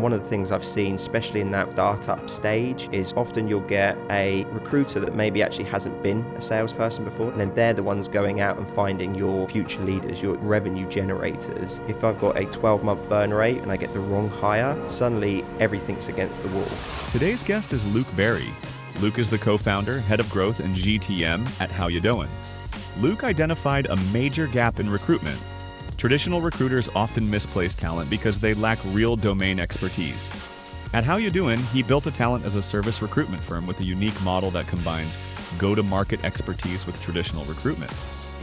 one of the things I've seen, especially in that startup stage, is often you'll get a recruiter that maybe actually hasn't been a salesperson before, and then they're the ones going out and finding your future leaders, your revenue generators. If I've got a 12-month burn rate and I get the wrong hire, suddenly everything's against the wall. Today's guest is Luke Berry. Luke is the co-founder, head of growth and GTM at How You Doin'. Luke identified a major gap in recruitment. Traditional recruiters often misplace talent because they lack real domain expertise. At How You Doin', he built a talent as a service recruitment firm with a unique model that combines go-to-market expertise with traditional recruitment.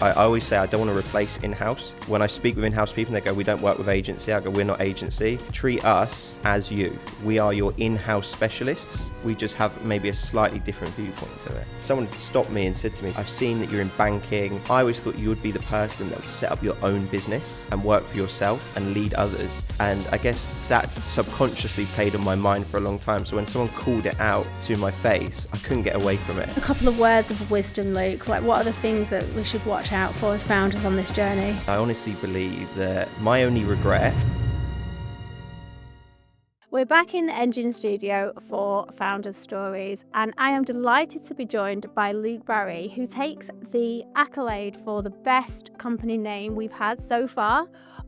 I always say I don't want to replace in-house. When I speak with in-house people, they go, we don't work with agency. I go, we're not agency. Treat us as you. We are your in-house specialists. We just have maybe a slightly different viewpoint to it. Someone stopped me and said to me, I've seen that you're in banking. I always thought you would be the person that would set up your own business and work for yourself and lead others. And I guess that subconsciously played on my mind for a long time. So when someone called it out to my face, I couldn't get away from it. A couple of words of wisdom, Luke. Like, what are the things that we should watch out for as founders on this journey? I honestly believe that my only regret. We're back in the Engine Studio for Founders Stories, and I am delighted to be joined by Luke Berry, who takes the accolade for the best company name we've had so far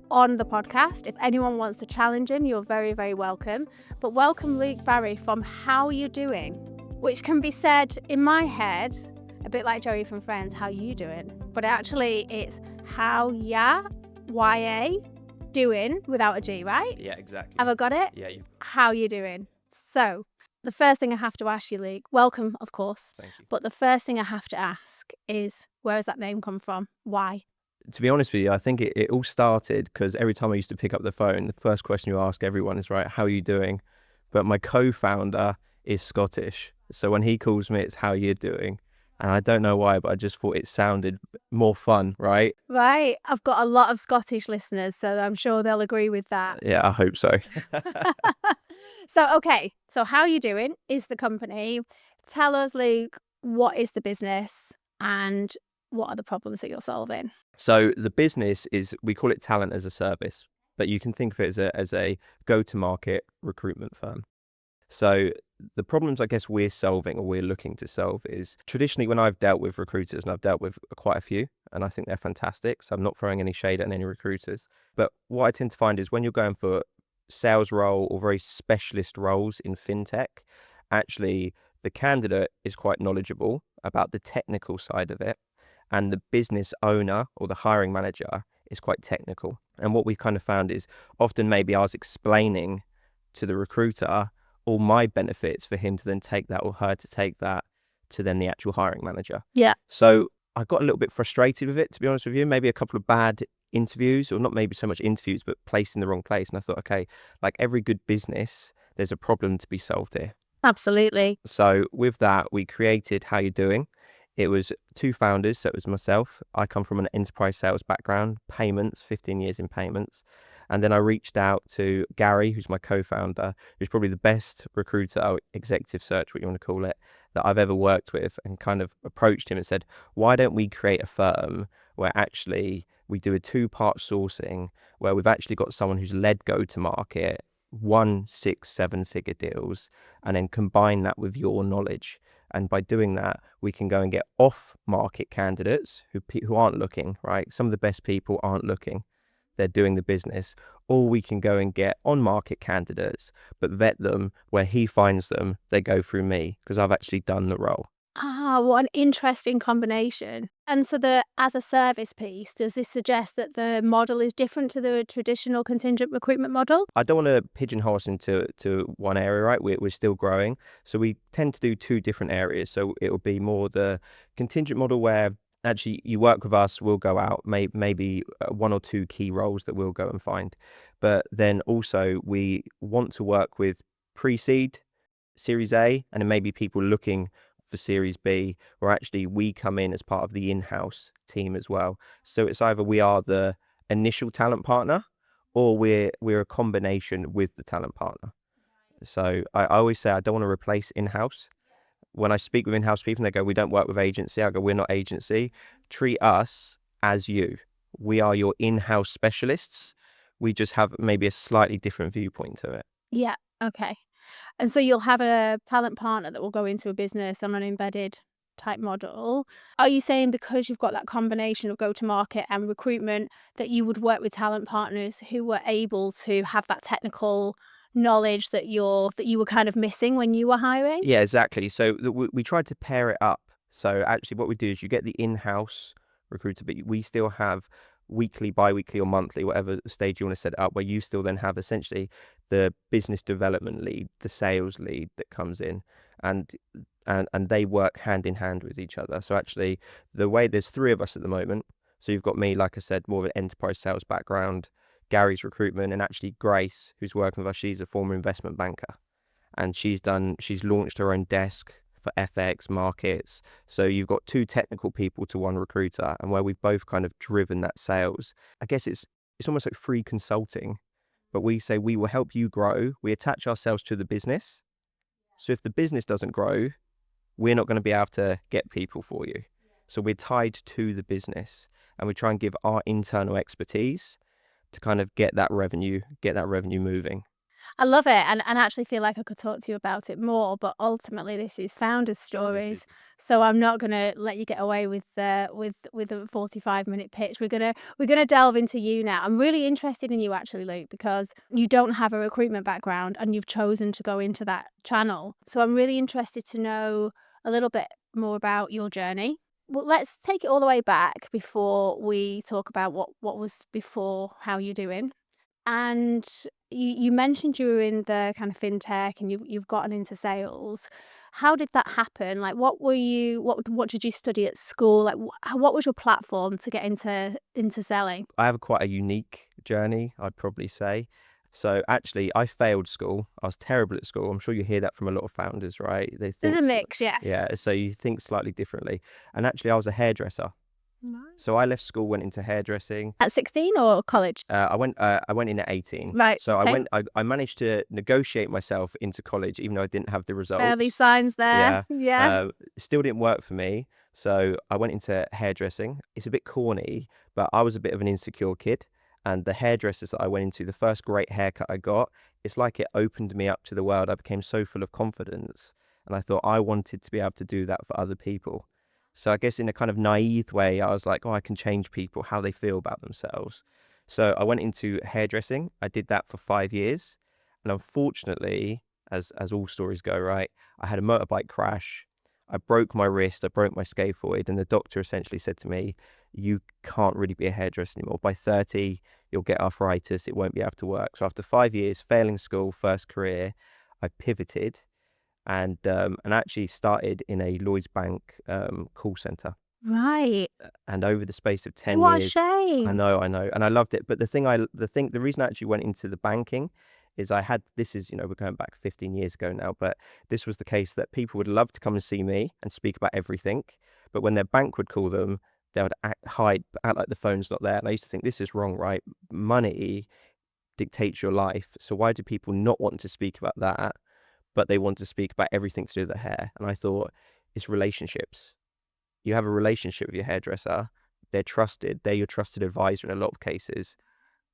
on the podcast. If anyone wants to challenge him, you're very, very welcome. But welcome Luke Berry from How You Doing, which can be said in my head a bit like Joey from Friends, how you doing? But actually it's how ya, Y-A, doing without a G, right? Yeah, exactly. Have I got it? Yeah. How you doing? So the first thing I have to ask you, Luke, welcome, of course. Thank you. But the first thing I have to ask is, where has that name come from? Why? To be honest with you, I think it all started because every time I used to pick up the phone, the first question you ask everyone is, right, how are you doing? But my co-founder is Scottish. So when he calls me, it's how you doing. And I don't know why, but I just thought it sounded more fun, right? Right. I've got a lot of Scottish listeners, so I'm sure they'll agree with that. Yeah, I hope so. So How You Doing is the company. Tell us, Luke, what is the business and what are the problems that you're solving? So the business is, we call it talent as a service, but you can think of it as a go-to-market recruitment firm. So the problems I guess we're solving or we're looking to solve is traditionally when I've dealt with recruiters, and I've dealt with quite a few, and I think they're fantastic. So I'm not throwing any shade at any recruiters. But what I tend to find is when you're going for sales role or very specialist roles in Fintech, actually the candidate is quite knowledgeable about the technical side of it. And the business owner or the hiring manager is quite technical. And what we kind of found is often maybe I was explaining to the recruiter all my benefits for him to then take that or her to take that to then the actual hiring manager. Yeah. So I got a little bit frustrated with it, to be honest with you. Maybe a couple of bad interviews, or not maybe so much interviews, but placed in the wrong place. And I thought, okay, like every good business, there's a problem to be solved here. Absolutely. So with that, we created How You Doing. It was two founders, so it was myself. I come from an enterprise sales background, payments, 15 years in payments. And then I reached out to Gary, who's my co-founder, who's probably the best recruiter, or executive search, what you want to call it, that I've ever worked with, and kind of approached him and said, why don't we create a firm where actually we do a two-part sourcing, where we've actually got someone who's led go-to-market, 1, 6, 7-figure deals, and then combine that with your knowledge. And by doing that, we can go and get off-market candidates who aren't looking, right? Some of the best people aren't looking. They're doing the business, or we can go and get on-market candidates, but vet them where he finds them. They go through me because I've actually done the role. Ah, what an interesting combination. And so the as a service piece, does this suggest that the model is different to the traditional contingent recruitment model? I don't want to pigeonhole us into one area, right? We're still growing. So we tend to do two different areas. So it will be more the contingent model where actually you work with us, we'll go out, maybe 1 or 2 key roles that we'll go and find. But then also we want to work with pre-seed, Series A, and then maybe people looking for Series B, where actually we come in as part of the in-house team as well. So it's either we are the initial talent partner or we're a combination with the talent partner. So I always say I don't want to replace in-house. When I speak with in-house people, they go, we don't work with agency. I go, we're not agency. Treat us as you. We are your in-house specialists. We just have maybe a slightly different viewpoint to it. Yeah. Okay. And so you'll have a talent partner that will go into a business on an embedded type model. Are you saying because you've got that combination of go to market and recruitment that you would work with talent partners who were able to have that technical knowledge that you were kind of missing when you were hiring? Yeah, exactly. So we tried to pair it up. So actually, what we do is you get the in-house recruiter, but we still have weekly, bi-weekly, or monthly, whatever stage you want to set it up, where you still then have essentially the business development lead, the sales lead that comes in, and and they work hand in hand with each other. So actually, the way there's three of us at the moment. So you've got me, like I said, more of an enterprise sales background. Gary's recruitment, and actually Grace, who's working with us, she's a former investment banker, and she's launched her own desk for FX markets. So you've got two technical people to one recruiter, and where we've both kind of driven that sales. I guess it's almost like free consulting, but we say we will help you grow. We attach ourselves to the business. So if the business doesn't grow, we're not going to be able to get people for you. So we're tied to the business, and we try and give our internal expertise to kind of get that revenue moving. I love it, and I actually feel like I could talk to you about it more, but ultimately this is founders' This is stories, so I'm not gonna let you get away with a 45-minute pitch. We're gonna delve into you now. I'm really interested in you actually, Luke, because you don't have a recruitment background and you've chosen to go into that channel. So I'm really interested to know a little bit more about your journey. Well, let's take it all the way back before we talk about what was before How You Doing. And you mentioned you were in the kind of fintech and you've gotten into sales. How did that happen? Like, what did you study at school? Like, what was your platform to get into selling? I have quite a unique journey, I'd probably say. So actually, I failed school. I was terrible at school. I'm sure you hear that from a lot of founders, right? They There's think, a mix, yeah. yeah, so you think slightly differently. And actually, I was a hairdresser. Right. So I left school, went into hairdressing. At 16 or college? I went in at 18. Right. So Okay. I managed to negotiate myself into college, even though I didn't have the Early results. signs there. Yeah. Yeah. Still didn't work for me. So I went into hairdressing. It's a bit corny, but I was a bit of an insecure kid. And the hairdressers that I went into, the first great haircut I got, it's like it opened me up to the world. I became so full of confidence. And I thought I wanted to be able to do that for other people. So I guess in a kind of naive way, I was like, oh, I can change people, how they feel about themselves. So I went into hairdressing. I did that for 5 years. And unfortunately, as all stories go, right, I had a motorbike crash. I broke my wrist, I broke my scaphoid, and the doctor essentially said to me, you can't really be a hairdresser anymore. By 30, you'll get arthritis, it won't be able to work. So after 5 years, failing school, first career, I pivoted and actually started in a Lloyds Bank call center. Right. And over the space of 10 What a years, shame. I know, and I loved it. But the reason I actually went into the banking is this is, we're going back 15 years ago now, but this was the case that people would love to come and see me and speak about everything. But when their bank would call them, they would act like the phone's not there. And I used to think this is wrong, right? Money dictates your life. So why do people not want to speak about that, but they want to speak about everything to do with their hair? And I thought, it's relationships. You have a relationship with your hairdresser, they're trusted, they're your trusted advisor in a lot of cases.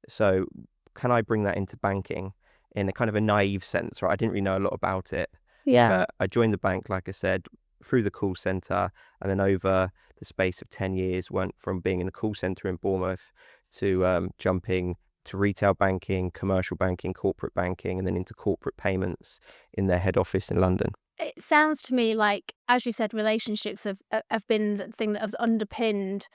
So can I bring that into banking in a kind of a naive sense, right? I didn't really know a lot about it, Yeah. but I joined the bank, like I said, through the call center, and then over the space of 10 years, went from being in a call center in Bournemouth to jumping to retail banking, commercial banking, corporate banking, and then into corporate payments in their head office in London. It sounds to me like, as you said, relationships have been the thing that has underpinned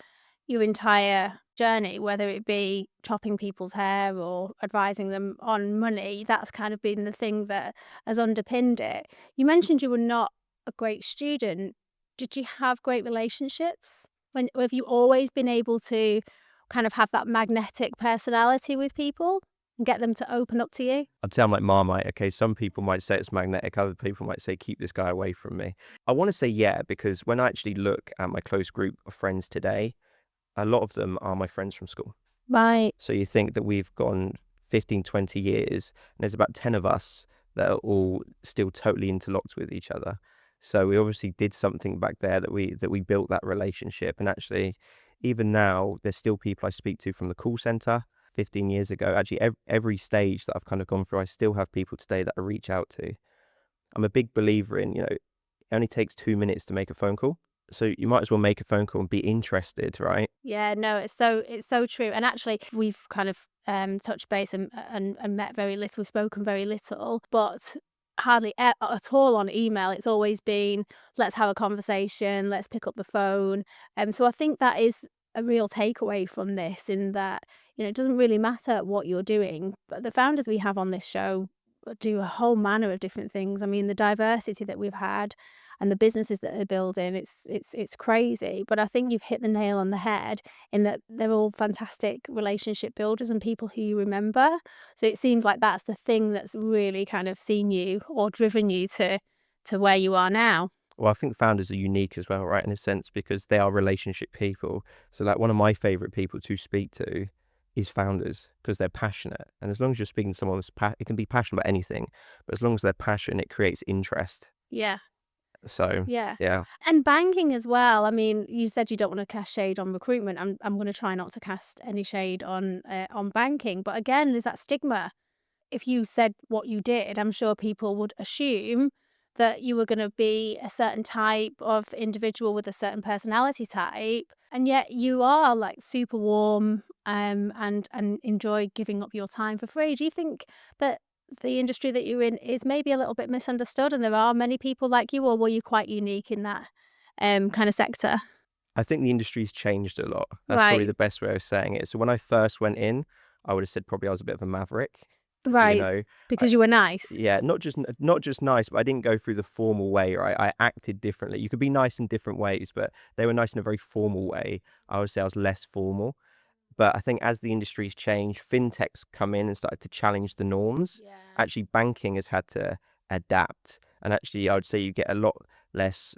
your entire journey, whether it be chopping people's hair or advising them on money. That's kind of been the thing that has underpinned it. You mentioned you were not a great student. Did you have great relationships? Have you always been able to kind of have that magnetic personality with people and get them to open up to you? I'd say I'm like Marmite. Okay, some people might say it's magnetic. Other people might say keep this guy away from me. I want to say yeah, because when I actually look at my close group of friends today, a lot of them are my friends from school. Right. So you think that we've gone 15, 20 years, and there's about 10 of us that are all still totally interlocked with each other. So we obviously did something back there that we built that relationship. And actually, even now, there's still people I speak to from the call center. 15 years ago. Actually, every stage that I've kind of gone through, I still have people today that I reach out to. I'm a big believer in, it only takes 2 minutes to make a phone call. So you might as well make a phone call and be interested, right? Yeah, no, it's so true. And actually, we've kind of touched base and met very little. We've spoken very little, but hardly at all on email. It's always been, let's have a conversation, let's pick up the phone. So I think that is a real takeaway from this, in that, it doesn't really matter what you're doing, but the founders we have on this show do a whole manner of different things. I mean, the diversity that we've had and the businesses that they're building, it's crazy. But I think you've hit the nail on the head, in that they're all fantastic relationship builders and people who you remember. So it seems like that's the thing that's really kind of seen you or driven you to where you are now. Well, I think founders are unique as well, right? In a sense, because they are relationship people. So like one of my favorite people to speak to is founders, because they're passionate. And as long as you're speaking to someone it can be passionate about anything, but as long as they're passionate, it creates interest. Yeah. So Yeah. yeah. And banking as well. I mean, you said you don't want to cast shade on recruitment. I'm going to try not to cast any shade on banking. But again, there's that stigma. If you said what you did, I'm sure people would assume that you were going to be a certain type of individual with a certain personality type, and yet you are like super warm, and enjoy giving up your time for free. Do you think that the industry that you're in is maybe a little bit misunderstood, and there are many people like you, or were you quite unique in that kind of sector? I think the industry's changed a lot. That's probably Right, the best way of saying it. So when I first went in, I would have said probably I was a bit of a maverick, you right, know. I, because you were nice. yeah, not just nice, but I didn't go through the formal way, right? I acted differently. You could be nice in different ways, but they were nice in a very formal way. I would say I was less formal. But I think as the industry's changed, fintech's come in and started to challenge the norms. Yeah. Actually, banking has had to adapt. And actually, I would say you get a lot less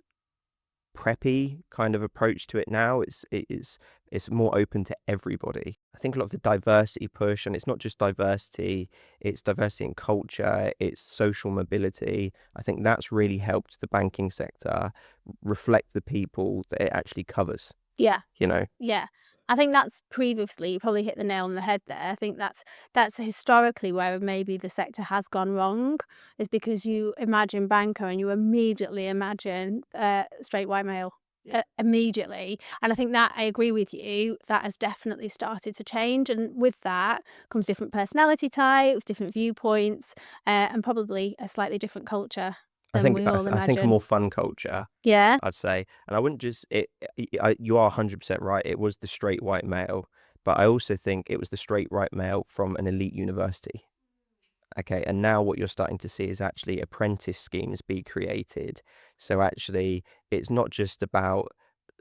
preppy kind of approach to it now. It's more open to everybody. I think a lot of the diversity push, and it's not just diversity, it's diversity in culture, it's social mobility. I think that's really helped the banking sector reflect the people that it actually covers, Yeah. you know? Yeah. I think that's previously, you probably hit the nail on the head there. I think that's historically where maybe the sector has gone wrong, is because you imagine banker and you immediately imagine straight white male. Immediately. And I think that, I agree with you, that has definitely started to change. And with that comes different personality types, different viewpoints, and probably a slightly different culture I than think we I, all th- I think a imagine. more fun culture, Yeah. I'd say. And I wouldn't just you are 100% right. It was the straight white male, but I also think it was the straight white male from an elite university. Okay, and now what you're starting to see is actually apprentice schemes be created. So actually, it's not just about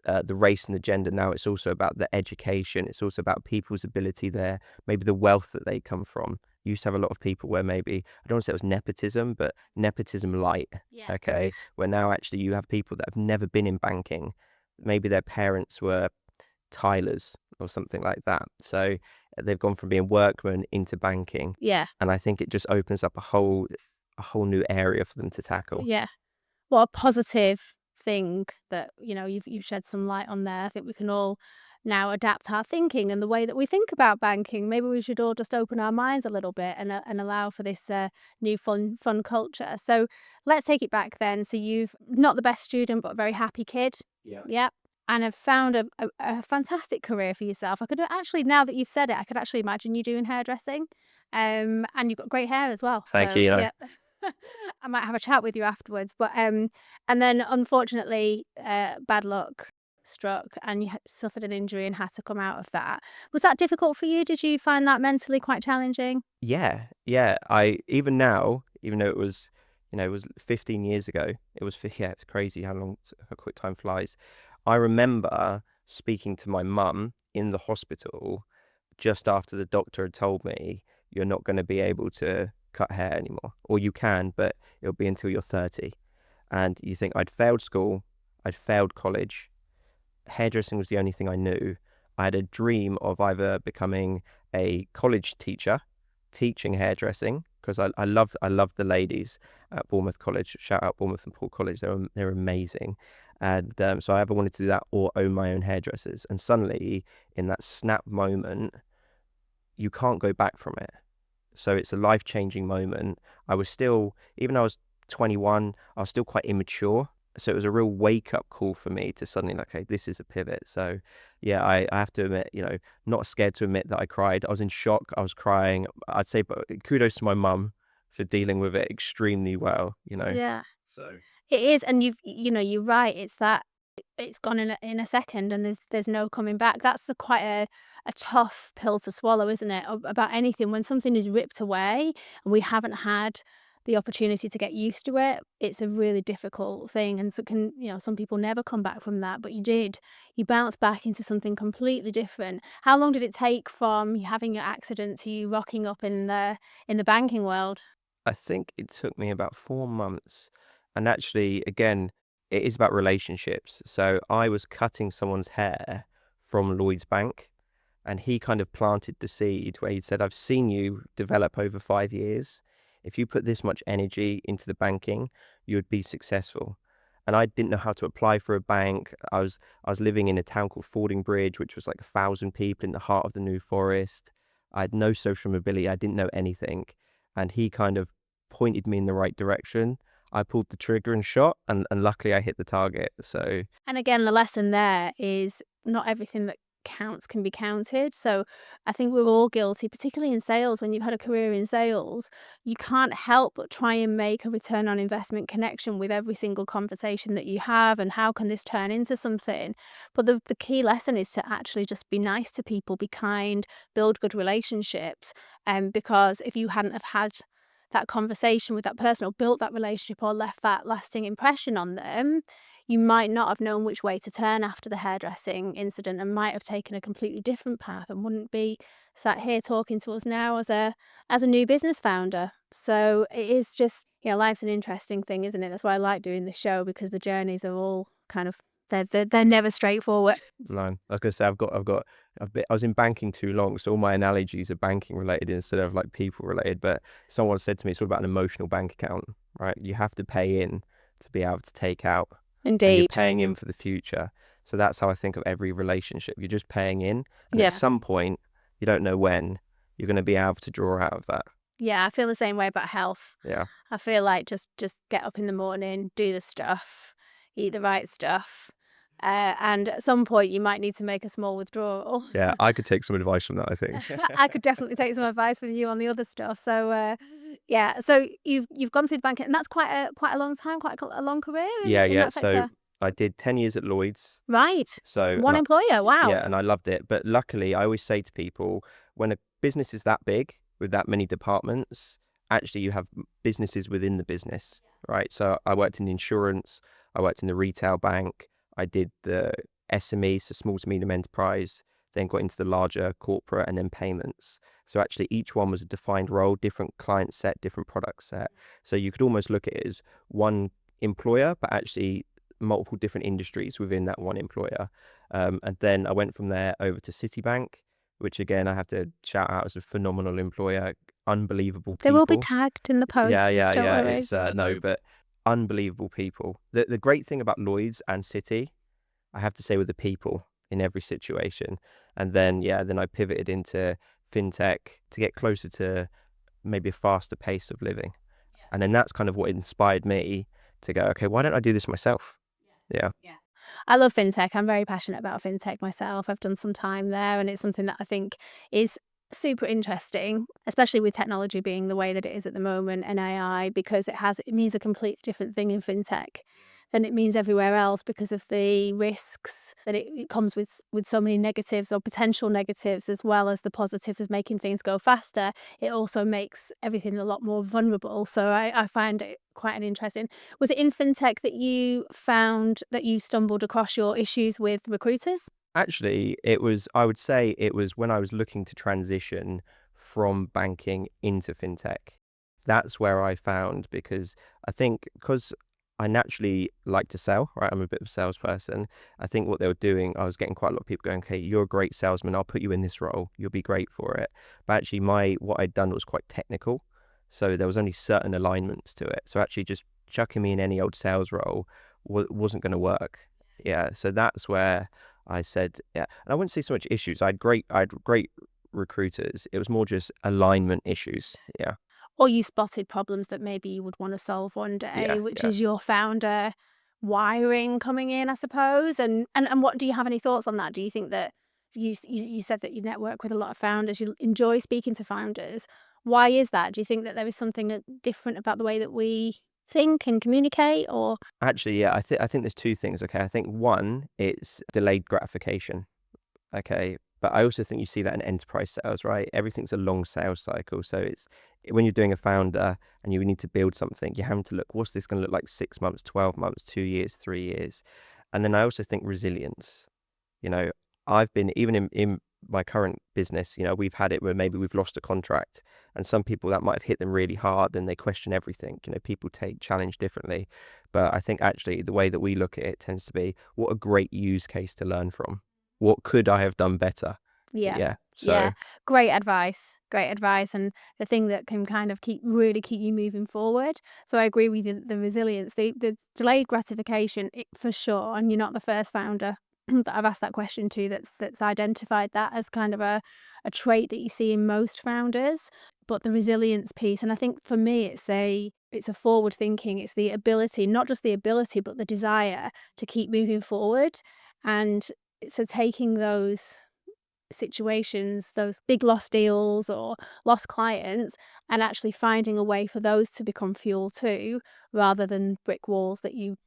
the race and the gender. Now it's also about the education. It's also about people's ability there, maybe the wealth that they come from. You used to have a lot of people where maybe, I don't want to say it was nepotism, but nepotism light. Yeah. Okay, where now actually you have people that have never been in banking. Maybe their parents were tilers or something like that. So they've gone from being workmen into banking, Yeah. and I think it just opens up a whole new area for them to tackle. Yeah. What a positive thing that, you've shed some light on there. I think we can all now adapt our thinking and the way that we think about banking. Maybe we should all just open our minds a little bit, and allow for this new fun culture. So let's take it back then. So you've not the best student, but a very happy kid. Yeah. Yep. And have found a fantastic career for yourself. I could actually, now that you've said it, I could actually imagine you doing hairdressing. And you've got great hair as well. Thank So you. yeah. I might have a chat with you afterwards. But and then unfortunately, bad luck struck, and you suffered an injury and had to come out of that. Was that difficult for you? Did you find that mentally quite challenging? Yeah, yeah. I even now, even though it was 15 years ago. Yeah, it's crazy how quick time flies. I remember speaking to my mum in the hospital just after the doctor had told me you're not going to be able to cut hair anymore, or you can, but it'll be until you're 30. And you think I'd failed school, I'd failed college, hairdressing was the only thing I knew. I had a dream of either becoming a college teacher, teaching hairdressing, because I loved the ladies at Bournemouth College. Shout out Bournemouth and Paul College, they're amazing. And so I either wanted to do that or own my own hairdressers. And suddenly, in that snap moment, you can't go back from it. So it's a life-changing moment. I was still, even though I was 21, I was still quite immature. So it was a real wake-up call for me to suddenly, like, okay, this is a pivot. So yeah, I have to admit, not scared to admit that I cried. I was in shock. I was crying. I'd say, but kudos to my mum for dealing with it extremely well. Yeah. So It is, and you're right. It's that it's gone in a second, and there's no coming back. That's quite a tough pill to swallow, isn't it? About anything when something is ripped away and we haven't had the opportunity to get used to it. It's a really difficult thing, and so some people never come back from that, but you did. You bounced back into something completely different. How long did it take from you having your accident to you rocking up in the banking world? I think it took me about 4 months. And actually, again, it is about relationships. So I was cutting someone's hair from Lloyds Bank, and he kind of planted the seed where he said, I've seen you develop over 5 years. If you put this much energy into the banking, you would be successful. And I didn't know how to apply for a bank. I was living in a town called Fordingbridge, which was like 1,000 people in the heart of the New Forest. I had no social mobility. I didn't know anything. And he kind of pointed me in the right direction. I pulled the trigger and shot, and luckily I hit the target. So And again, the lesson there is not everything that counts can be counted. So I think we're all guilty, particularly in sales. When you've had a career in sales, you can't help but try and make a return on investment connection with every single conversation that you have, and how can this turn into something. But the key lesson is to actually just be nice to people, be kind, build good relationships. Because if you hadn't have had that conversation with that person or built that relationship or left that lasting impression on them, you might not have known which way to turn after the hairdressing incident, and might have taken a completely different path and wouldn't be sat here talking to us now as a new business founder. So it is just, life's an interesting thing, isn't it? That's why I like doing this show, because the journeys are all kind of they're never straightforward. no, I was gonna say I was in banking too long, so all my analogies are banking related instead of like people related. But someone said to me, it's all about an emotional bank account, right? You have to pay in to be able to take out, and you're Indeed. paying in for the future. So that's how I think of every relationship. You're just paying in, and Yeah. at some point, you don't know when, you're going to be able to draw out of that. Yeah, I feel the same way about health. Yeah. I feel like just get up in the morning, do the stuff, eat the right stuff, and at some point you might need to make a small withdrawal. Yeah, I could take some advice from that, I think. I could definitely take some advice from you on the other stuff. So yeah, so you've gone through the bank, and that's quite a long time, quite a long career Yeah, in yeah. that So sector. I did 10 years at Lloyds. Right, So, one employer. Wow. yeah, and I loved it. But luckily, I always say to people, when a business is that big with that many departments, actually you have businesses within the business, right? So I worked in insurance, I worked in the retail bank, I did the SME, so small to medium enterprise, then got into the larger corporate, and then payments. So actually each one was a defined role, different client set, different product set. So you could almost look at it as one employer, but actually multiple different industries within that one employer. And then I went from there over to Citibank, which again, I have to shout out as a phenomenal employer, unbelievable They will be people. tagged in the Yeah, posts. yeah, Don't yeah. worry. It's no, but unbelievable people. The great thing about Lloyds and Citi, I have to say, were the people in every situation. And then then I pivoted into fintech to get closer to maybe a faster pace of living. And then that's kind of what inspired me to go, okay, why don't I do this myself? Yeah. I love fintech. I'm very passionate about fintech myself. I've done some time there, and it's something that I think is super interesting, especially with technology being the way that it is at the moment, and AI, because it means a completely different thing in fintech than it means everywhere else, because of the risks that it comes with so many negatives or potential negatives, as well as the positives of making things go faster. It also makes everything a lot more vulnerable. So I find it quite an interesting. Was it in fintech that you found that you stumbled across your issues with recruiters? Actually, I would say it was when I was looking to transition from banking into fintech. That's where I found, because I think because I naturally like to sell, right? I'm a bit of a salesperson. I think what they were doing, I was getting quite a lot of people going, okay, you're a great salesman. I'll put you in this role. You'll be great for it. But actually what I'd done was quite technical. So there was only certain alignments to it. So actually just chucking me in any old sales role wasn't going to work. Yeah. So that's where I said, yeah. And I wouldn't say so much issues. I had great recruiters. It was more just alignment issues. Yeah. Or you spotted problems that maybe you would want to solve one day, Yeah. which Yeah. is your founder wiring coming in, I suppose. And what do you have any thoughts on that? Do you think that you said that you network with a lot of founders, you enjoy speaking to founders. Why is that? Do you think that there is something different about the way that we think and communicate, or Actually, yeah, I think there's two things. Okay. I think one, it's delayed gratification. Okay. But I also think you see that in enterprise sales, right? Everything's a long sales cycle. So it's when you're doing a founder and you need to build something, you're having to look, what's this going to look like 6 months, 12 months, 2 years, 3 years? And then I also think resilience. You know, I've been, even in my current business, we've had it where maybe we've lost a contract, and some people that might have hit them really hard and they question everything. People take challenge differently. But I think actually the way that we look at it tends to be, what a great use case to learn from. What could I have done better? yeah. Yeah. Yeah, So great advice. Great advice, and the thing that can kind of really keep you moving forward. So I agree with you, the resilience, the delayed gratification, for sure. And you're not the first founder that I've asked that question to that's identified that as kind of a trait that you see in most founders. But the resilience piece, and I think for me, it's a forward thinking. It's the ability, not just the ability, but the desire to keep moving forward, and so taking those situations, those big lost deals or lost clients, and actually finding a way for those to become fuel too, rather than brick walls that you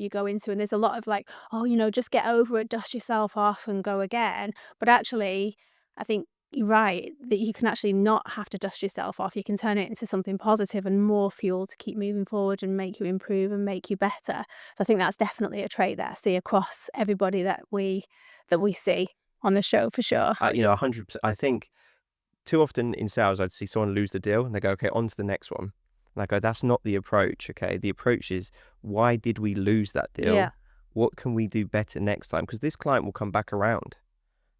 go into. And there's a lot of like, oh, just get over it, dust yourself off and go again. But actually, I think you're right that you can actually not have to dust yourself off. You can turn it into something positive and more fuel to keep moving forward and make you improve and make you better. So I think that's definitely a trait that I see across everybody that we see on the show, for sure. 100%. I think too often in sales, I'd see someone lose the deal and they go, okay, on to the next one. And I go, that's not the approach. Okay. The approach is, why did we lose that Yeah. deal? What can we do better next time? Because this client will come back around.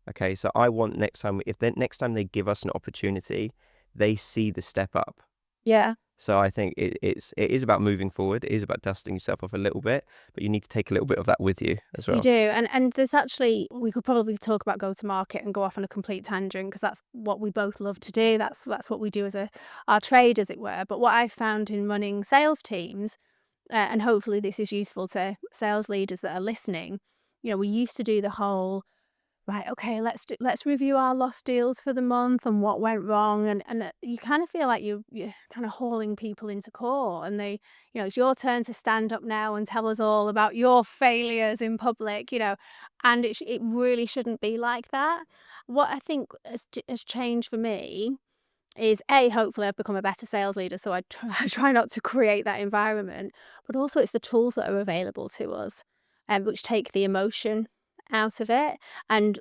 Okay. So I want next time, next time they give us an opportunity, they see the step up. Yeah. So I think it is about moving forward. It is about dusting yourself off a little bit, but you need to take a little bit of that with you as You well. do. And there's actually, we could probably talk about go to market and go off on a complete tangent, because that's what we both love to do. That's what we do as our trade, as it were. But what I've found in running sales teams, and hopefully this is useful to sales leaders that are listening, we used to do the whole, right, okay, let's review our lost deals for the month and what went wrong, and you kind of feel like you're kind of hauling people into court, and they, it's your turn to stand up now and tell us all about your failures in public, and it really shouldn't be like that. What I think has changed for me is, hopefully I've become a better sales leader, so I try not to create that environment, but also it's the tools that are available to us, which take the emotion out of it and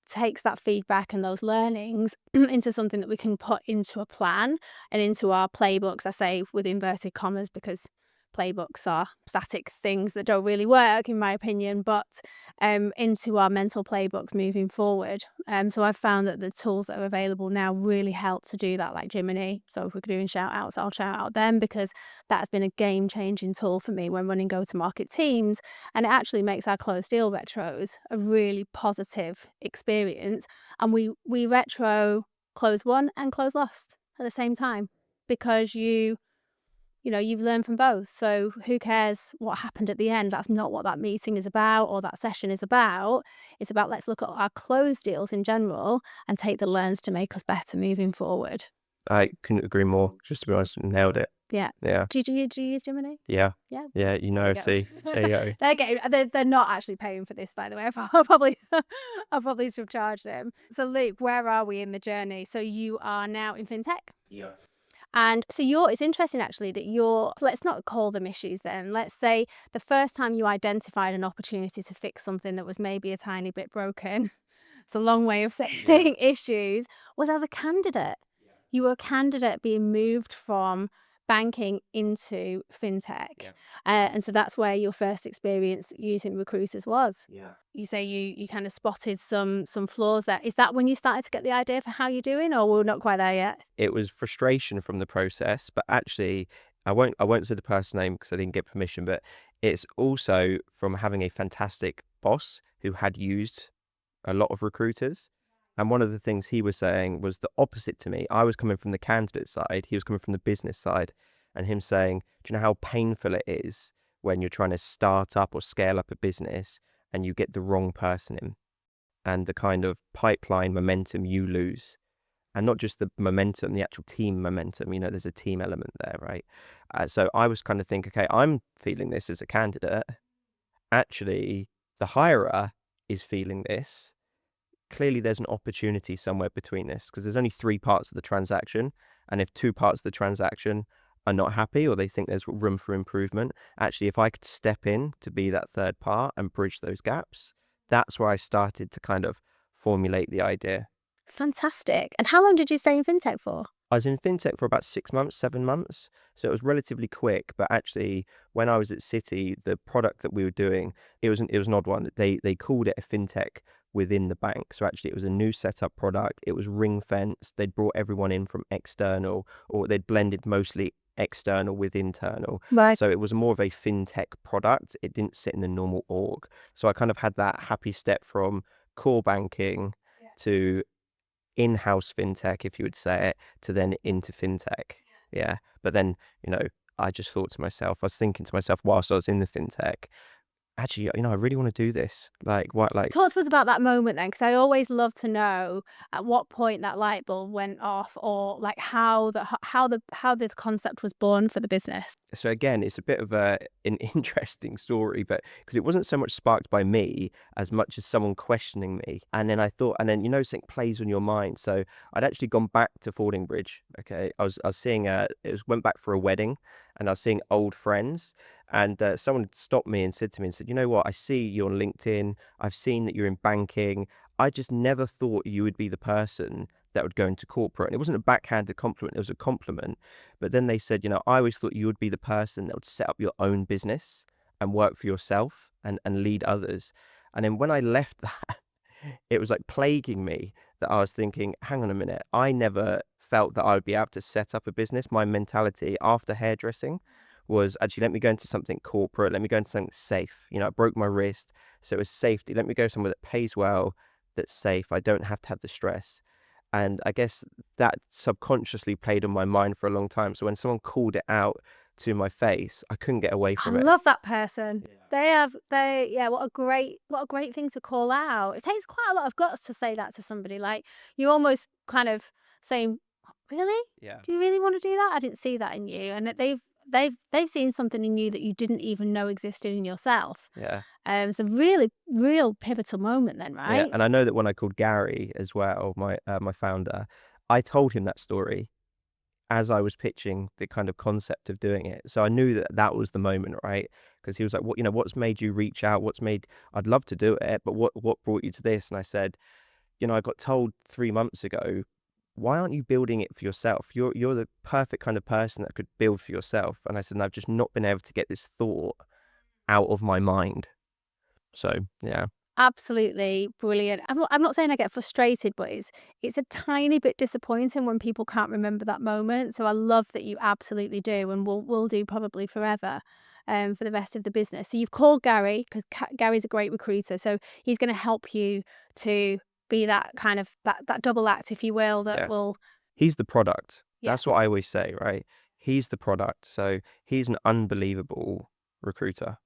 takes that feedback and those learnings into something that we can put into a plan and into our playbooks. I say with inverted commas, because playbooks are static things that don't really work, in my opinion, but into our mental playbooks moving forward. So I've found that the tools that are available now really help to do that, like Jiminy. So if we're doing shout outs, I'll shout out them, because that's been a game changing tool for me when running go to market teams. And it actually makes our closed deal retros a really positive experience. And we retro close won and close lost at the same time, because you've learned from both. So who cares what happened at the end? That's not what that meeting is about, or that session is about. It's about, let's look at our closed deals in general and take the learns to make us better moving forward. I couldn't agree more. Just to be honest, nailed it. Yeah. Yeah. Do you use Gemini? Yeah. Yeah. Yeah. There you go. See, there you go. They're not actually paying for this, by the way. I'll probably subcharge them. So Luke, where are we in the journey? So you are now in Fintech. Yeah. And so it's interesting actually that let's not call them issues then. Let's say the first time you identified an opportunity to fix something that was maybe a tiny bit broken. It's a long way of saying issues, was as a candidate. You were a candidate being moved from banking into Fintech. Yeah. And so that's where your first experience using recruiters was. Yeah. You say you kind of spotted some flaws there. Is that when you started to get the idea for how you're doing, or we're not quite there yet? It was frustration from the process, but actually, I won't say the person's name because I didn't get permission, but it's also from having a fantastic boss who had used a lot of recruiters. And one of the things he was saying was the opposite to me. I was coming from the candidate side, he was coming from the business side, and him saying, do you know how painful it is when you're trying to start up or scale up a business and you get the wrong person in, and the kind of pipeline momentum you lose? And not just the momentum, the actual team momentum, there's a team element there, right? So I was kind of thinking, okay, I'm feeling this as a candidate. Actually, the hirer is feeling this. Clearly there's an opportunity somewhere between this, because there's only three parts of the transaction. And if two parts of the transaction are not happy, or they think there's room for improvement, actually, if I could step in to be that third part and bridge those gaps, that's where I started to kind of formulate the idea. Fantastic. And how long did you stay in fintech for? I was in fintech for about 6 months, 7 months. So it was relatively quick. But actually, when I was at Citi, the product that we were doing, it was an odd one. They called it a fintech within the bank. So actually, it was a new setup product. It was ring fenced. They'd brought everyone in from external, or they'd blended mostly external with internal. Right. So it was more of a fintech product. It didn't sit in the normal org. So I kind of had that happy step from core banking to in-house fintech, if you would say it, to then into fintech. Yeah. But then, I just thought to myself, I was thinking to myself whilst I was in the fintech, actually, I really want to do this. Like, what, like, Talk to us about that moment then, because I always love to know at what point that light bulb went off, or like how the concept was born for the business. so again, it's a bit of an interesting story, but because it wasn't so much sparked by me as much as someone questioning me. And then I thought, and then, something plays on your mind. So I'd actually gone back to Fordingbridge. Okay. I was seeing, went back for a wedding, and I was seeing old friends, and someone stopped me and said to me, and said, you know what, I see you on LinkedIn. I've seen that you're in banking. I just never thought you would be the person that would go into corporate. And it wasn't a backhanded compliment, it was a compliment. But then they said, I always thought you would be the person that would set up your own business and work for yourself and lead others. And then when I left that, it was like plaguing me that I was thinking, hang on a minute, I never felt that I would be able to set up a business. My mentality after hairdressing was, actually, let me go into something corporate, let me go into something safe. I broke my wrist, so it was safety. Let me go somewhere that pays well, that's safe. I don't have to have the stress. And I guess that subconsciously played on my mind for a long time. So when someone called it out to my face, I couldn't get away I from it. love that person. Yeah, what a great thing to call out. It takes quite a lot of guts to say that to somebody. Like, you almost kind of saying, really? Yeah. Do you really want to do that? I didn't see that in you. And that they've seen something in you that you didn't even know existed in yourself. Yeah. It's a really, real pivotal moment then, Yeah. right? And I know that when I called Gary as well, my founder, I told him that story as I was pitching the kind of concept of doing it. So I knew that that was the moment, right? Because he was like, what's made you reach out? I'd love to do it, but what brought you to this? And I said, I got told 3 months ago, why aren't you building it for yourself? You're the perfect kind of person that could build for yourself. And I said, and I've just not been able to get this thought out of my mind. So yeah. Absolutely brilliant. I'm not saying I get frustrated, but it's a tiny bit disappointing when people can't remember that moment. So I love that you absolutely do, and will do probably forever, for the rest of the business. So you've called Gary because Gary's a great recruiter, so he's going to help you to be that kind of that double act, if you will, that Yeah. will. He's the product. Yeah. That's what I always say, right? He's the product. So he's an unbelievable recruiter.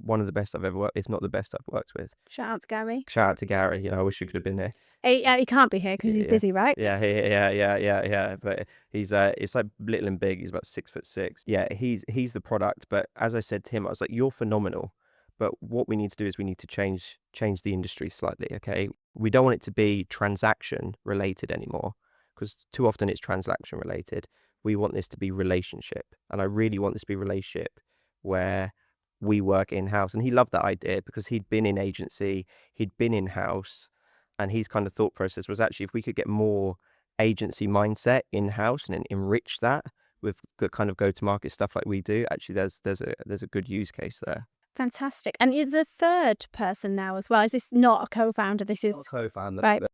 One of the best I've ever worked, if not the best I've worked with. Shout out to Gary. Shout out to Gary. I wish you could have been there. He can't be here because he's Yeah. busy, right? Yeah. But he's it's like little and big. He's about 6'6". Yeah, he's the product. But as I said to him, I was like, you're phenomenal. But what we need to do is we need to change the industry slightly. Okay, we don't want it to be transaction related anymore, because too often it's transaction related. We want this to be relationship, and I really want this to be relationship where we work in house. And he loved that idea because he'd been in agency, he'd been in house. And his kind of thought process was, actually, if we could get more agency mindset in-house and then enrich that with the kind of go-to-market stuff like we do, actually there's a good use case there. Fantastic. And is a third person now as well? Is this not a co-founder? This is Not a co-founder, right. but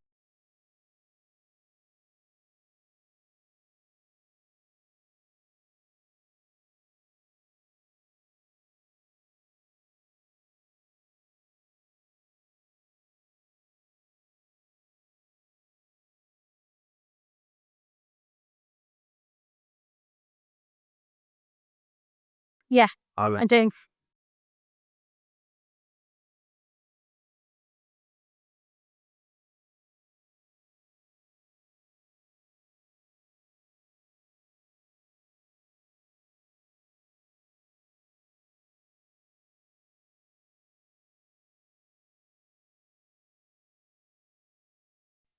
Yeah, I I would, do.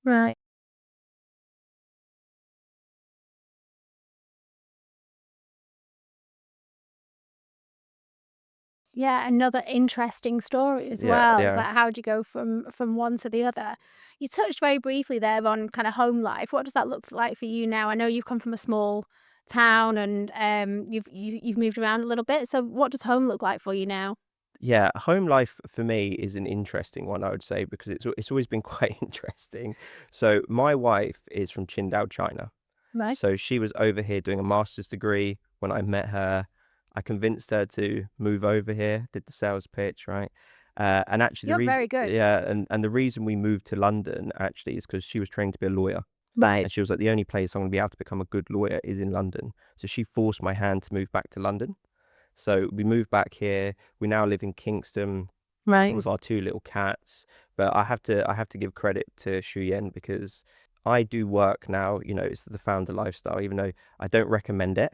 Right. Yeah, another interesting story as yeah, well. It's yeah. like, how do you go from one to the other? You touched very briefly there on kind of home life. What does that look like for you now? I know you've come from a small town and you've moved around a little bit. So what does home look like for you now? Yeah, home life for me is an interesting one, I would say, because it's always been quite interesting. So my wife is from Qingdao, China. Right. So she was over here doing a master's degree when I met her. I convinced her to move over here, did the sales pitch, right? And actually, the You're reason, very good. yeah, and the reason we moved to London actually is because she was trained to be a lawyer, Right. and she was like, the only place I'm going to be able to become a good lawyer is in London. So she forced my hand to move back to London. So we moved back here. We now live in Kingston Right. with our two little cats. But I have to give credit to Shu Yen because I do work now. It's the founder lifestyle, even though I don't recommend it.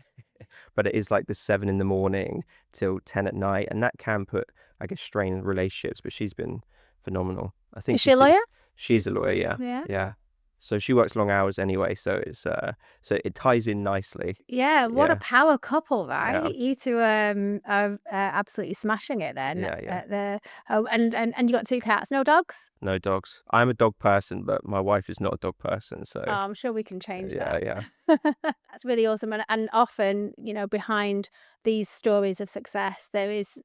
But it is like the 7 in the morning till 10 at night, and that can put, I guess, strain in relationships. But she's been phenomenal. I Is think she a lawyer? she's a lawyer. Yeah, Yeah. yeah. So she works long hours anyway. So it ties in nicely. Yeah, what a Yeah, power couple, right? yeah, You two are absolutely smashing it then. yeah, yeah. Oh, and you got two cats, no dogs? No dogs. I'm a dog person, but my wife is not a dog person. So Oh, I'm sure we can change yeah, that. yeah, That's really awesome. And often, behind these stories of success, there is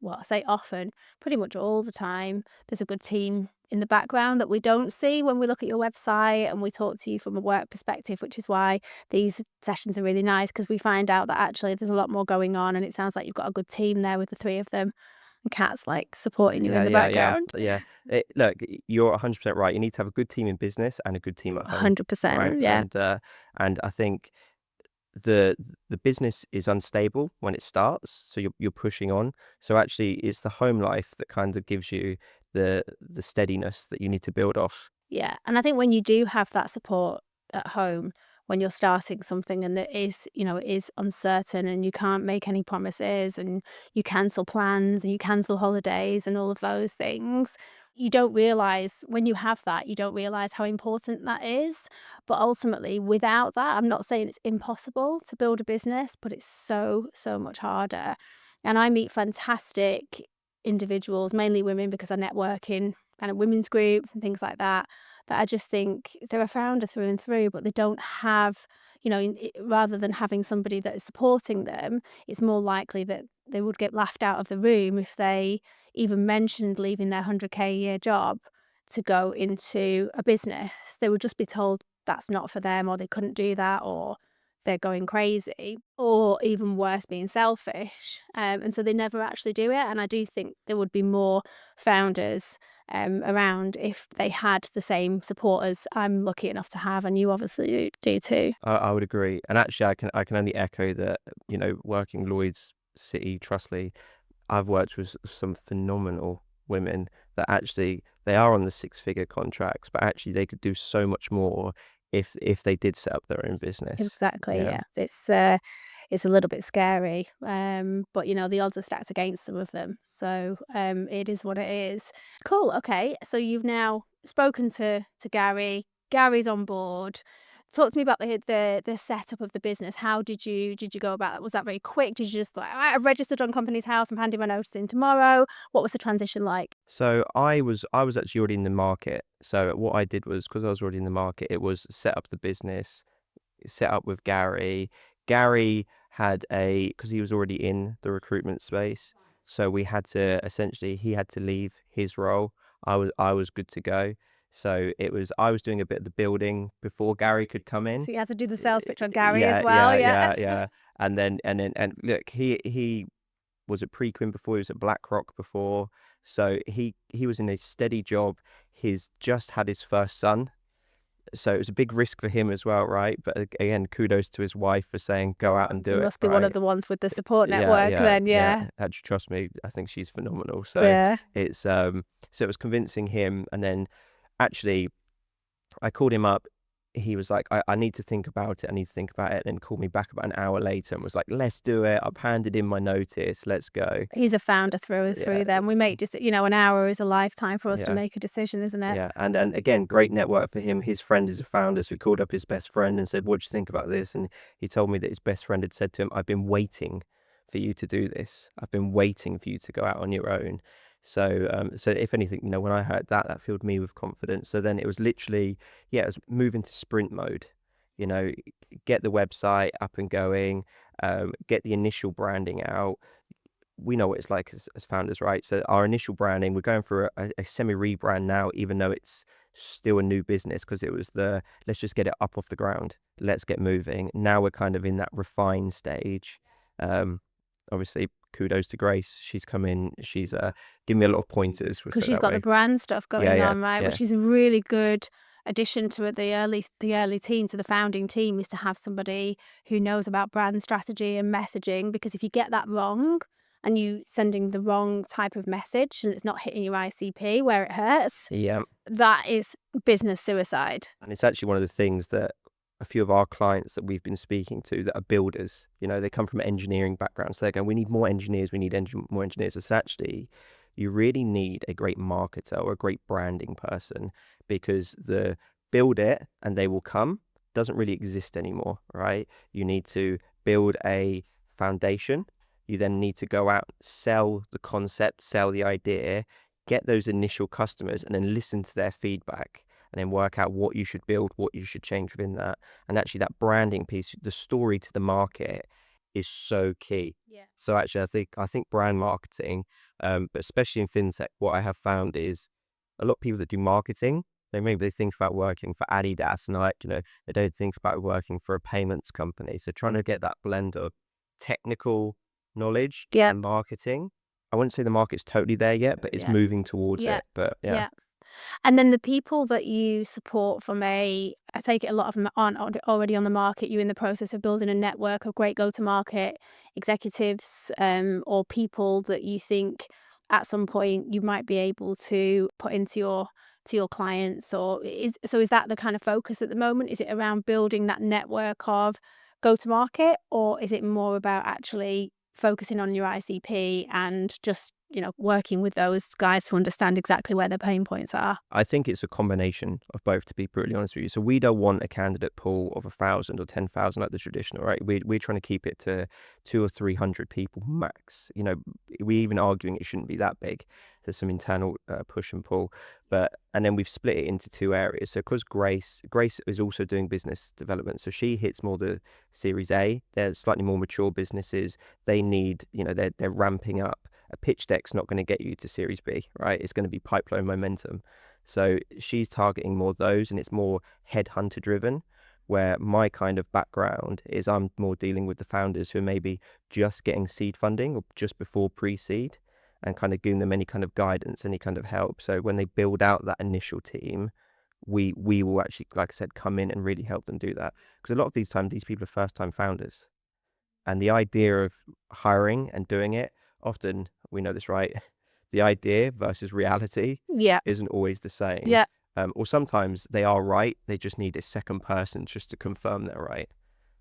well, I say often, pretty much all the time, there's a good team in the background that we don't see when we look at your website and we talk to you from a work perspective, which is why these sessions are really nice because we find out that actually there's a lot more going on and it sounds like you've got a good team there with the three of them and cats like supporting you in yeah, the yeah, yeah, background. yeah. Look, you're 100% right. You need to have a good team in business and a good team at home, right? 100%. Yeah. And I think the the business is unstable when it starts, so you're pushing on. So actually, it's the home life that kind of gives you the steadiness that you need to build off. Yeah, and I think when you do have that support at home, when you're starting something and it is uncertain and you can't make any promises and you cancel plans and you cancel holidays and all of those things, you don't realize when you have that, you don't realize how important that is. But ultimately, without that, I'm not saying it's impossible to build a business, but it's so, so much harder. And I meet fantastic individuals, mainly women, because I network in kind of women's groups and things like that, that I just think they're a founder through and through, but they don't have, rather than having somebody that is supporting them, it's more likely that they would get laughed out of the room if they even mentioned leaving their 100K a year job to go into a business. They would just be told that's not for them, or they couldn't do that, or they're going crazy, or even worse, being selfish. And so they never actually do it. And I do think there would be more founders around if they had the same support as I'm lucky enough to have, and you obviously do too. I would agree, and actually, I can only echo that. Working Lloyd's City Trustly, I've worked with some phenomenal women that actually they are on the six-figure contracts, but actually they could do so much more if they did set up their own business. Exactly. Yeah. Yeah, it's a little bit scary, but the odds are stacked against some of them. So it is what it is. Cool. Okay. So you've now spoken to Gary. Gary's on board. Talk to me about the setup of the business. How did you go about that? Was that very quick? Did you just like, all right, I've registered on Company's House, I'm handing my notice in tomorrow? What was the transition like? So I was actually already in the market. So what I did was, because I was already in the market, it was set up the business, set up with Gary. Gary had because he was already in the recruitment space. So we had to essentially, he had to leave his role. I was good to go. So I was doing a bit of the building before Gary could come in. So you had to do the sales pitch on Gary as Yeah, well. yeah, Yeah. yeah, yeah. And look, he was at Preqin before, he was at BlackRock before. So he was in a steady job. He's just had his first son. So it was a big risk for him as well, right? But again, kudos to his wife for saying, go out and do You it, must be one of right? the ones with the support Yeah, network yeah, then, yeah. yeah. Actually, trust me, I think she's phenomenal. So Yeah. it's so it was convincing him, and then actually I called him up. He was like, I need to think about it. I need to think about it. And then called me back about an hour later and was like, let's do it. I've handed in my notice. Let's go. He's a founder through and Yeah, through then. We make just, an hour is a lifetime for us to yeah, make a decision, isn't it? yeah. And again, great network for him. His friend is a founder, so we called up his best friend and said, what do you think about this? And he told me that his best friend had said to him, I've been waiting for you to do this. I've been waiting for you to go out on your own. So if anything, when I heard that, that filled me with confidence. So then it was literally, yeah, it was moving to sprint mode. You know, get the website up and going, get the initial branding out. We know what it's like as founders, right? So our initial branding, we're going through a semi rebrand now, even though it's still a new business, because it was let's just get it up off the ground. Let's get moving. Now we're kind of in that refined stage. Um, Obviously, kudos to Grace. She's come in. She's given me a lot of pointers. We'll Because say she's that got the way. brand stuff Yeah, going yeah, on, right? yeah, Which is a really good addition to the early team, to the founding team, is to have somebody who knows about brand strategy and messaging. Because if you get that wrong and you sending the wrong type of message and it's not hitting your ICP where it hurts, yeah. that is business suicide. And it's actually one of the things that a few of our clients that we've been speaking to that are builders, they come from engineering backgrounds. So they're going, we need more engineers. We need more engineers. It's actually, you really need a great marketer or a great branding person, because the build it and they will come doesn't really exist anymore, right? You need to build a foundation. You then need to go out, sell the concept, sell the idea, get those initial customers, and then listen to their feedback, and then work out what you should build, what you should change within that. And actually that branding piece, the story to the market, is so key. Yeah. So actually I think brand marketing, but especially in fintech, what I have found is a lot of people that do marketing, they think about working for Adidas, and they don't think about working for a payments company. So trying to get that blend of technical knowledge Yeah. and marketing. I wouldn't say the market's totally there yet, but it's Yeah. moving towards Yeah. it. But yeah. Yeah. And then the people that you support I take it a lot of them aren't already on the market. You're in the process of building a network of great go-to-market executives, or people that you think at some point you might be able to put into your clients, or is that the kind of focus at the moment? Is it around building that network of go-to-market, or is it more about actually focusing on your ICP and just working with those guys to understand exactly where their pain points are? I think it's a combination of both, to be brutally honest with you. So we don't want a candidate pool of 1,000 or 10,000 like the traditional, right? We're trying to keep it to 200 or 300 people max. We even arguing it shouldn't be that big. There's some internal push and pull, and then we've split it into two areas. So because Grace is also doing business development, so she hits more the Series A. They're slightly more mature businesses. They need, they're ramping up. A pitch deck's not going to get you to Series B, right? It's going to be pipeline momentum. So she's targeting more those, and it's more headhunter driven, where my kind of background is I'm more dealing with the founders who are maybe just getting seed funding or just before pre-seed, and kind of giving them any kind of guidance, any kind of help. So when they build out that initial team, we will actually, like I said, come in and really help them do that. Because a lot of these times, these people are first-time founders. And the idea of hiring and doing it, often, we know this, right? The idea versus reality Yeah. isn't always the same. Yeah. Or sometimes they are right. They just need a second person just to confirm they're right.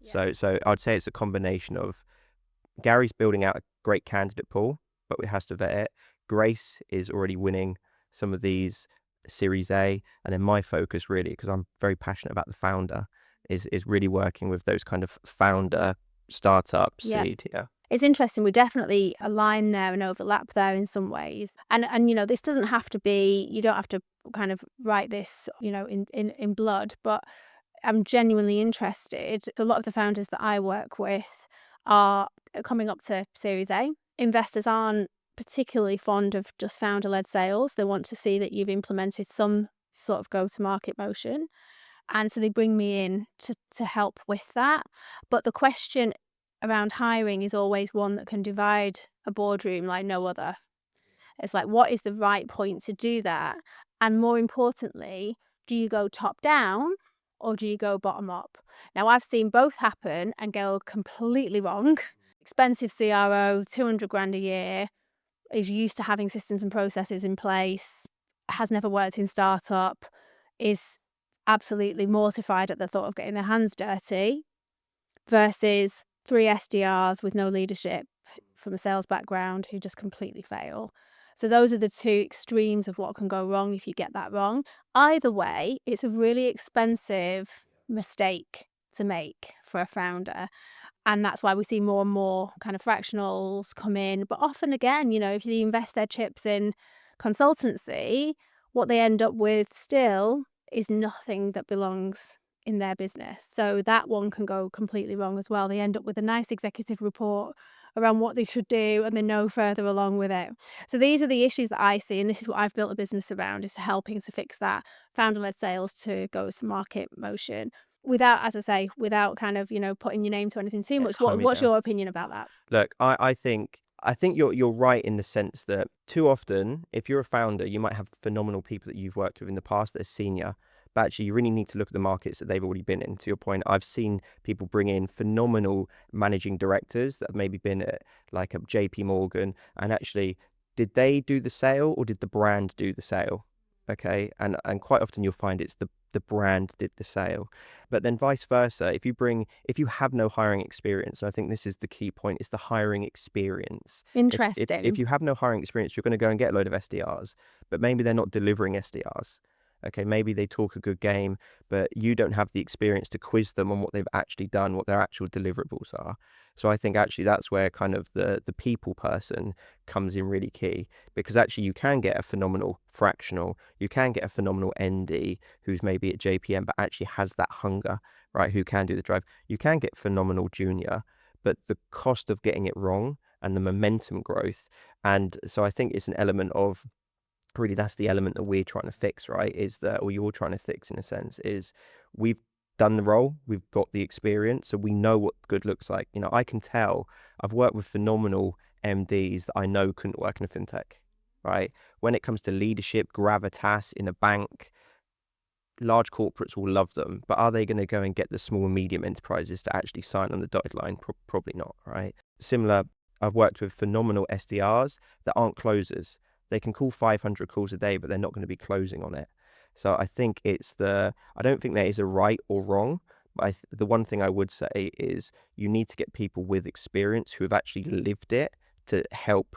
Yeah. So I'd say it's a combination of Gary's building out a great candidate pool, but we has to vet it. Grace is already winning some of these Series A. And then my focus really, because I'm very passionate about the founder, is really working with those kind of founder startup Yeah. seed. Yeah. It's interesting. We definitely align there and overlap there in some ways. And this doesn't have to be, you don't have to kind of write this, in blood, but I'm genuinely interested. A lot of the founders that I work with are coming up to Series A. Investors aren't particularly fond of just founder-led sales. They want to see that you've implemented some sort of go-to-market motion. And so they bring me in to help with that. But the question around hiring is always one that can divide a boardroom like no other. It's like, what is the right point to do that? And more importantly, do you go top down or do you go bottom up? Now, I've seen both happen and go completely wrong. Expensive CRO, 200 grand a year, is used to having systems and processes in place, has never worked in startup, is absolutely mortified at the thought of getting their hands dirty, versus 3 SDRs with no leadership from a sales background who just completely fail. So those are the two extremes of what can go wrong if you get that wrong. Either way, it's a really expensive mistake to make for a founder. And that's why we see more and more kind of fractionals come in. But often again, if you invest their chips in consultancy, what they end up with still is nothing that belongs in their business. So that one can go completely wrong as well. They end up with a nice executive report around what they should do and they're no further along with it. So these are the issues that I see, and this is what I've built a business around, is helping to fix that founder-led sales to go to market motion without, as I say, without kind of, putting your name to anything too much. Calm me What's down. your opinion about that? Look, I think you're right in the sense that too often, if you're a founder, you might have phenomenal people that you've worked with in the past that are senior, but actually you really need to look at the markets that they've already been in. To your point, I've seen people bring in phenomenal managing directors that have maybe been at like a JP Morgan, and actually, did they do the sale or did the brand do the sale? Okay, and quite often you'll find it's the brand did the sale, but then vice versa. If you have no hiring experience, and I think this is the key point, is the hiring experience. If Interesting. you have no hiring experience, you're going to go and get a load of SDRs, but maybe they're not delivering SDRs. Okay, maybe they talk a good game, but you don't have the experience to quiz them on what they've actually done, what their actual deliverables are. So I think actually that's where kind of the people person comes in really key, because actually you can get a phenomenal fractional, you can get a phenomenal ND who's maybe at JPM but actually has that hunger, right? Who can do the drive. You can get phenomenal junior, but the cost of getting it wrong and the momentum growth. And so I think it's an element of, really, that's the element that we're trying to fix, right? Is that, or you're trying to fix in a sense, is we've done the role, we've got the experience, so we know what good looks like. I can tell, I've worked with phenomenal MDs that I know couldn't work in a fintech, right? When it comes to leadership, gravitas in a bank, large corporates will love them, but are they going to go and get the small and medium enterprises to actually sign on the dotted line? Probably not, right? Similar, I've worked with phenomenal SDRs that aren't closers. They can call 500 calls a day, but they're not going to be closing on it. So I think I don't think there is a right or wrong, but the one thing I would say is you need to get people with experience who have actually lived it to help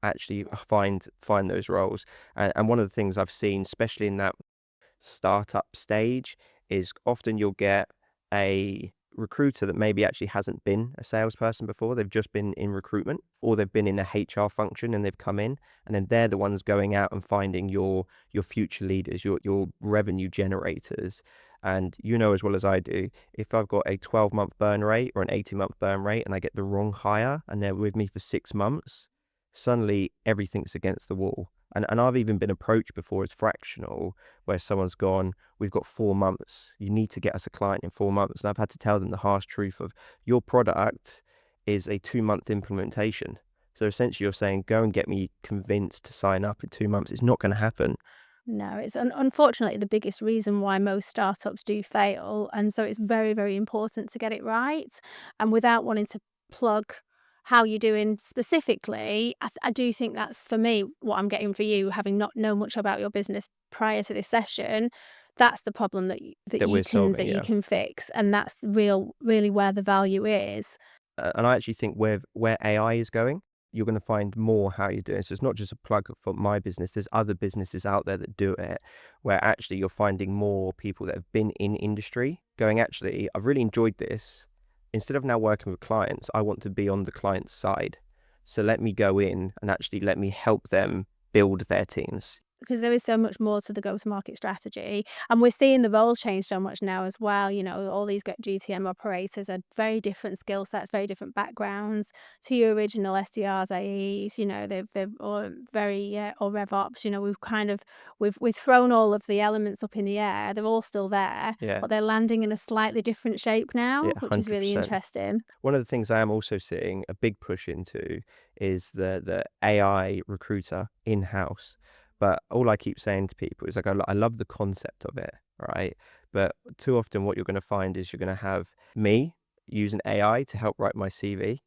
actually find those roles. And one of the things I've seen, especially in that startup stage, is often you'll get a recruiter that maybe actually hasn't been a salesperson before. They've just been in recruitment, or they've been in a HR function and they've come in, and then they're the ones going out and finding your future leaders, your revenue generators. And as well as I do, if I've got a 12-month burn rate or an 18-month burn rate and I get the wrong hire and they're with me for 6 months, suddenly everything's against the wall. And I've even been approached before as fractional, where someone's gone, we've got 4 months, you need to get us a client in 4 months. And I've had to tell them the harsh truth of, your product is a 2-month implementation. So essentially you're saying, go and get me convinced to sign up in 2 months. It's not going to happen. No, it's unfortunately the biggest reason why most startups do fail. And so it's very, very important to get it right. And without wanting to plug how you're doing specifically, I do think that's, for me, what I'm getting for you, having not known much about your business prior to this session. That's the problem that We're solving, you yeah. can fix, and that's really where the value is. And I actually think where AI is going, you're going to find more how you're doing. So it's not just a plug for my business. There's other businesses out there that do it, where actually you're finding more people that have been in industry going, actually, I've really enjoyed this. Instead of now working with clients, I want to be on the client's side. So let me go in and actually let me help them build their teams. Because there is so much more to the go-to-market strategy, and we're seeing the roles change so much now as well. All these GTM operators are very different skill sets, very different backgrounds to your original SDRs, AEs. They've all very or RevOps. We've thrown all of the elements up in the air. They're all still there, Yeah. but they're landing in a slightly different shape now, Yeah, which is really 100%. interesting. One of the things I am also seeing a big push into is the AI recruiter in-house. But all I keep saying to people is, like, I love the concept of it, right? But too often what you're going to find is you're going to have me use an AI to help write my CV,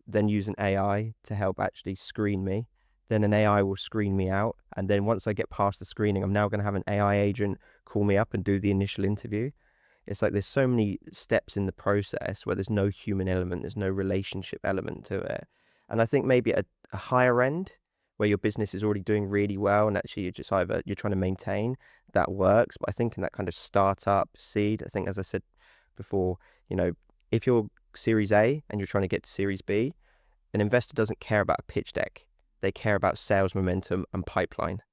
then use an AI to help actually screen me. Then an AI will screen me out. And then once I get past the screening, I'm now going to have an AI agent call me up and do the initial interview. It's like there's so many steps in the process where there's no human element, there's no relationship element to it. And I think maybe at a higher end where your business is already doing really well and actually you're trying to maintain, that works. But I think in that kind of startup seed, I think as I said before, if you're Series A and you're trying to get to Series B, an investor doesn't care about a pitch deck. They care about sales momentum and pipeline.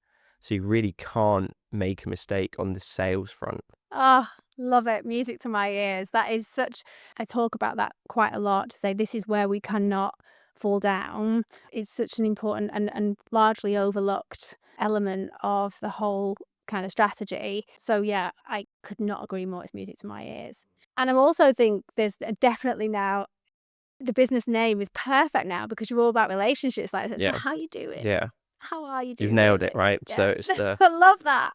So you really can't make a mistake on the sales front. Oh, love it. Music to my ears. That is such, I talk about that quite a lot to say this is where we cannot fall down. It's such an important and largely overlooked element of the whole kind of strategy. So yeah, I could not agree more. It's music to my ears. And I also think there's definitely now, the business name is perfect now because you're all about relationships. Like, so Yeah. how you doing? Yeah. How are you You've doing? nailed it, right? Yeah. So it's the I love that.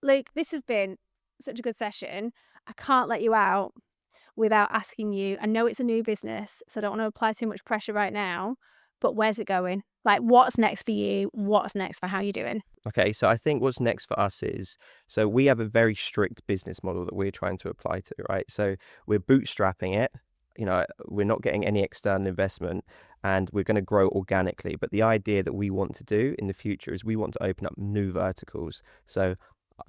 Luke, this has been such a good session. I can't let you out without asking you. I know it's a new business, so I don't want to apply too much pressure right now, but where's it going? Like, what's next for you? What's next for how you doing? Okay, so I think what's next for us is, so we have a very strict business model that we're trying to apply to, right? So we're bootstrapping it. We're not getting any external investment and we're going to grow organically. But the idea that we want to do in the future is we want to open up new verticals. So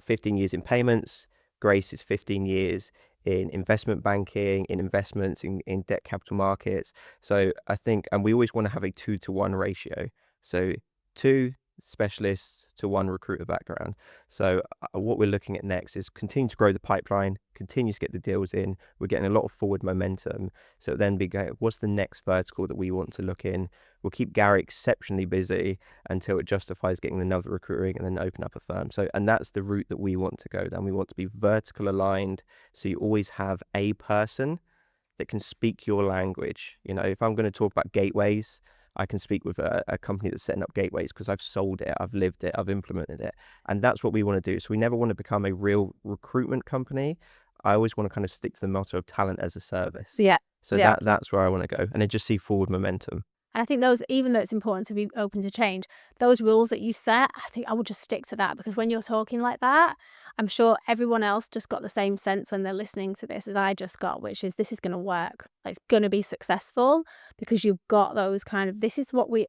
15 years in payments, Grace is 15 years in investment banking, in investments, in debt capital markets. So I think, and we always want to have a 2-to-1 ratio. So 2 specialists to 1 recruiter background. So what we're looking at next is continue to grow the pipeline, continue to get the deals in. We're getting a lot of forward momentum. So then what's the next vertical that we want to look in? We'll keep Gary exceptionally busy until it justifies getting another recruiter in and then open up a firm. So, and that's the route that we want to go down. We want to be vertical aligned. So you always have a person that can speak your language. If I'm going to talk about gateways, I can speak with a company that's setting up gateways because I've sold it, I've lived it, I've implemented it. And that's what we want to do. So we never want to become a real recruitment company. I always want to kind of stick to the motto of talent as a service. Yeah. So Yeah. that's where I want to go. And then just see forward momentum. And I think those, even though it's important to be open to change, those rules that you set, I think I would just stick to that because when you're talking like that, I'm sure everyone else just got the same sense when they're listening to this as I just got, which is this is going to work. Like, it's going to be successful because you've got those kind of, this is what we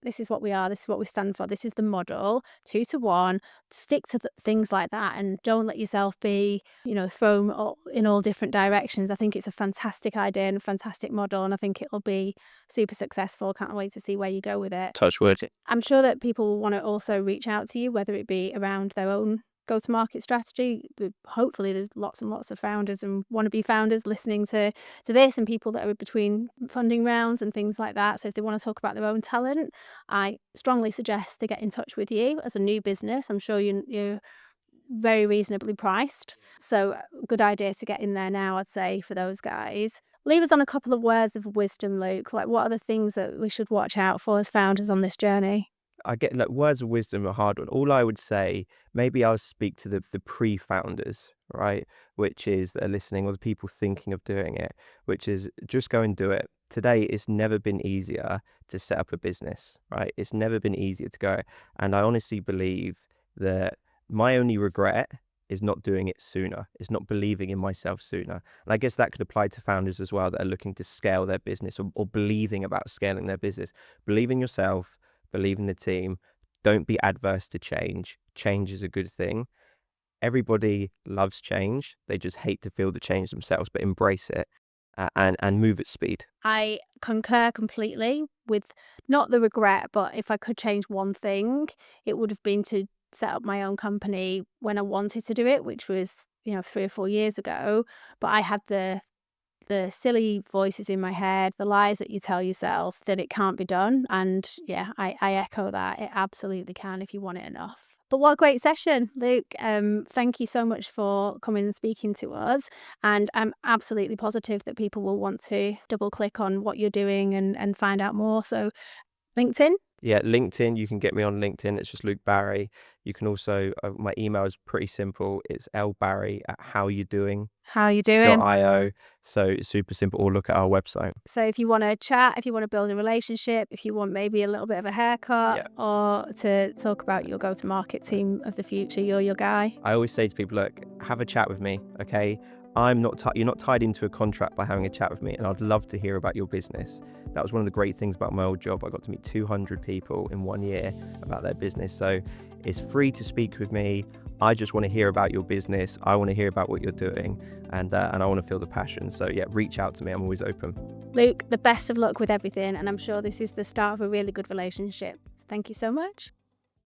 are, this is what we stand for, this is the model, 2-to-1. Stick to things like that and don't let yourself be, thrown in all different directions. I think it's a fantastic idea and a fantastic model, and I think it'll be super successful. Can't wait to see where you go with it. Touch wood. I'm sure that people will want to also reach out to you, whether it be around their own go-to-market strategy. Hopefully there's lots and lots of founders and wannabe founders listening to this, and people that are between funding rounds and things like that. So if they want to talk about their own talent, I strongly suggest they get in touch with you. As a new business, I'm sure you're very reasonably priced. So good idea to get in there now, I'd say, for those guys. Leave us on a couple of words of wisdom, Luke. Like, what are the things that we should watch out for as founders on this journey? I get, like, words of wisdom are a hard one. All I would say, maybe I'll speak to the pre-founders, right? Which is that are listening, or the people thinking of doing it, which is just go and do it. Today, it's never been easier to set up a business, right? It's never been easier to go. And I honestly believe that my only regret is not doing it sooner. It's not believing in myself sooner. And I guess that could apply to founders as well that are looking to scale their business or believing about scaling their business. Believe in yourself, believe in the team. Don't be adverse to change. Change is a good thing. Everybody loves change. They just hate to feel the change themselves, but embrace it and move at speed. I concur completely with not the regret, but if I could change one thing, it would have been to set up my own company when I wanted to do it, which was 3 or 4 years ago. But I had the silly voices in my head, the lies that you tell yourself that it can't be done. And yeah, I echo that. It absolutely can if you want it enough. But what a great session, Luke. Thank you so much for coming and speaking to us. And I'm absolutely positive that people will want to double click on what you're doing and find out more. So LinkedIn, Yeah, LinkedIn, you can get me on LinkedIn. It's just Luke Barry. You can also, my email is pretty simple. It's lbarry@howyoudoing.io. How you doing? So it's super simple. Or look at our website. So if you want to chat, if you want to build a relationship, if you want maybe a little bit of a haircut, Yeah. or to talk about your go-to-market team of the future, you're your guy. I always say to people, look, have a chat with me, okay? You're not tied into a contract by having a chat with me, and I'd love to hear about your business. That was one of the great things about my old job. I got to meet 200 people in 1 year about their business. So it's free to speak with me. I just want to hear about your business. I want to hear about what you're doing, and I want to feel the passion. So yeah, reach out to me. I'm always open. Luke, the best of luck with everything, and I'm sure this is the start of a really good relationship. So thank you so much.